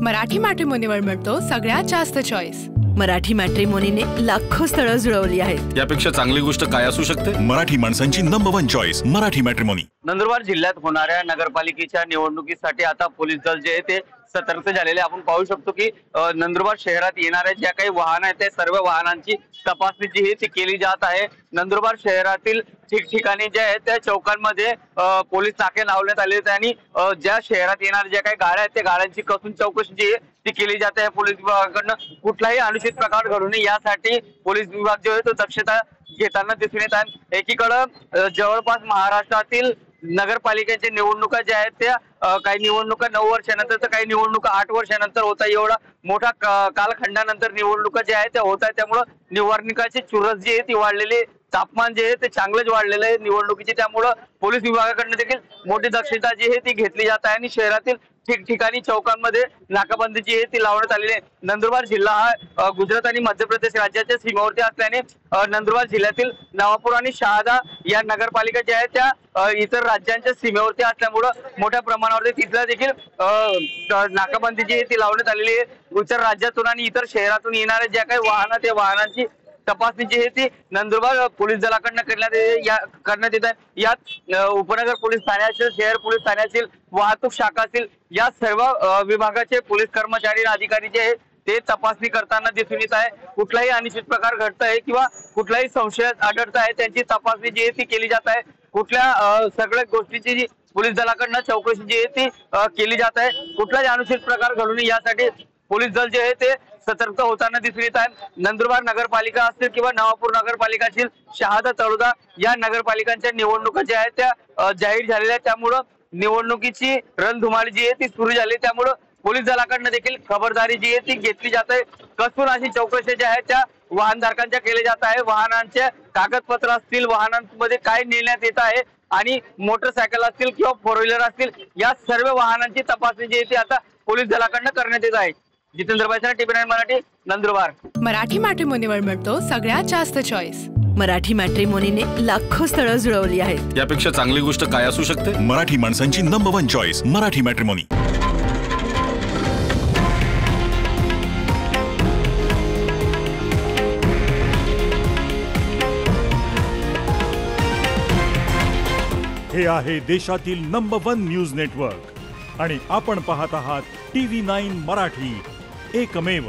मराठी मॅट्रिमोनीवर मिळतो सगळ्यात जास्त चॉईस। मराठी मॅट्रिमोनीने लाखो स्थळं जुळवली आहेत। यापेक्षा चांगली गोष्ट काय असू शकते? मराठी माणसांची number 1 choice Marathi matrimony. Nandurbar जिल्ह्यात होणाऱ्या नगरपालिकेच्या निवडणुकीसाठी आता पोलीस दल जे आहे ते सतर्क झालेले आपण पाहू शकतो की नंदुरबार शहरात येणाऱ्या ज्या काही वाहन आहेत त्या सर्व वाहनांची तपासणी जी आहे ती केली जात आहे। नंदुरबार शहरातील ठिकठिकाणी जे आहेत त्या चौकांमध्ये पोलीस नाके लावण्यात आले आहेत आणि ज्या शहरात येणाऱ्या ज्या काही गाड्या आहेत त्या गाड्यांची कसून चौकशी जी आहे ती केली जाते। पोलीस विभागाकडून कुठलाही अनुचित प्रकार घडू नये यासाठी पोलीस विभाग जो आहे तो दक्षता घेताना दिसून येत आहे। एकीकडे जवळपास महाराष्ट्रातील नगरपालिकेच्या निवडणुका ज्या आहेत त्या काही निवडणुका 9 वर्षानंतर तर काही निवडणुका 8 वर्षानंतर होत आहे। एवढा मोठा कालखंडानंतर निवडणुका ज्या आहेत त्या होत आहेत, त्यामुळे निवडणुकाची चुरस जी आहे ती वाढलेली, तापमान जे आहे ते चांगलंच वाढलेलं आहे निवडणुकीचे, त्यामुळे पोलीस विभागाकडून देखील मोठी दक्षता जी आहे ती घेतली जात आहे आणि शहरातील ठिकठिकाणी चौकांमध्ये नाकाबंदी जी आहे ती लावण्यात आलेली आहे। नंदुरबार जिल्हा हा गुजरात आणि मध्य प्रदेश राज्याच्या सीमेवरती असल्याने नंदुरबार जिल्ह्यातील नवापूर आणि शहादा या नगरपालिका ज्या आहेत त्या इतर राज्यांच्या सीमेवरती असल्यामुळे मोठ्या प्रमाणावरती तिथला देखील नाकाबंदी जी आहे ती लावण्यात आलेली आहे। इतर राज्यातून आणि इतर शहरातून येणाऱ्या ज्या काही वाहनं त्या वाहनांची तपासणी जी आहे ती नंदुरबार पोलीस दलाकडून करण्यात येत आहे। यात उपनगर पोलीस ठाणे असेल, शहर पोलीस ठाणे असेल, वाहतूक शाखा असेल, या सर्व विभागाचे पोलीस कर्मचारी आणि अधिकारी जे आहेत ते तपासणी करताना दिसून येत आहे। कुठलाही अनुचित प्रकार घडत आहे किंवा कुठलाही संशय आढळत आहे त्यांची तपासणी जी आहे ती केली जात आहे। कुठल्या सगळ्या गोष्टीची जी पोलीस दलाकडून चौकशी जी आहे ती केली जात आहे। कुठलाही अनुचित प्रकार घडू नये यासाठी पोलीस दल जे आहे ते सतर्क होताना दिसून येत आहे। नंदुरबार नगरपालिका असतील किंवा नवापूर नगरपालिका असतील, शहादा तळोदा या नगरपालिकांच्या निवडणुका ज्या आहेत त्या जाहीर झालेल्या आहेत, त्यामुळं निवडणुकीची रणधुमाळी जी आहे ती सुरू झाली, त्यामुळं पोलीस दलाकडनं देखील खबरदारी जी आहे ती घेतली जात आहे। कसून अशी चौकशी ज्या आहेत त्या वाहनधारकांच्या केल्या जात आहे। वाहनांचे कागदपत्र असतील, वाहनांमध्ये काय नेण्यात येत आहे आणि मोटरसायकल असतील किंवा 4 व्हीलर असतील, या सर्व वाहनांची तपासणी जी आहे ती आता पोलीस दलाकडनं करण्यात येत आहे। जितेंद्र बायसना, टीव्ही9 मराठी, नंदुरबार। मराठी मॅट्रिमोनीवर मिळतो सगळ्यात जास्त चॉईस। मराठी मॅट्रिमोनीने लाखो स्थळं जुळवली आहेत। यापेक्षा चांगली गोष्ट काय असू शकते? मराठी माणसांची नंबर 1 चॉईस मराठी मॅट्रिमोनी। हे आहे देशातील नंबर 1 न्यूज नेटवर्क आणि आपण पाहत आहात टीव्ही 9 मराठी, एकमेव।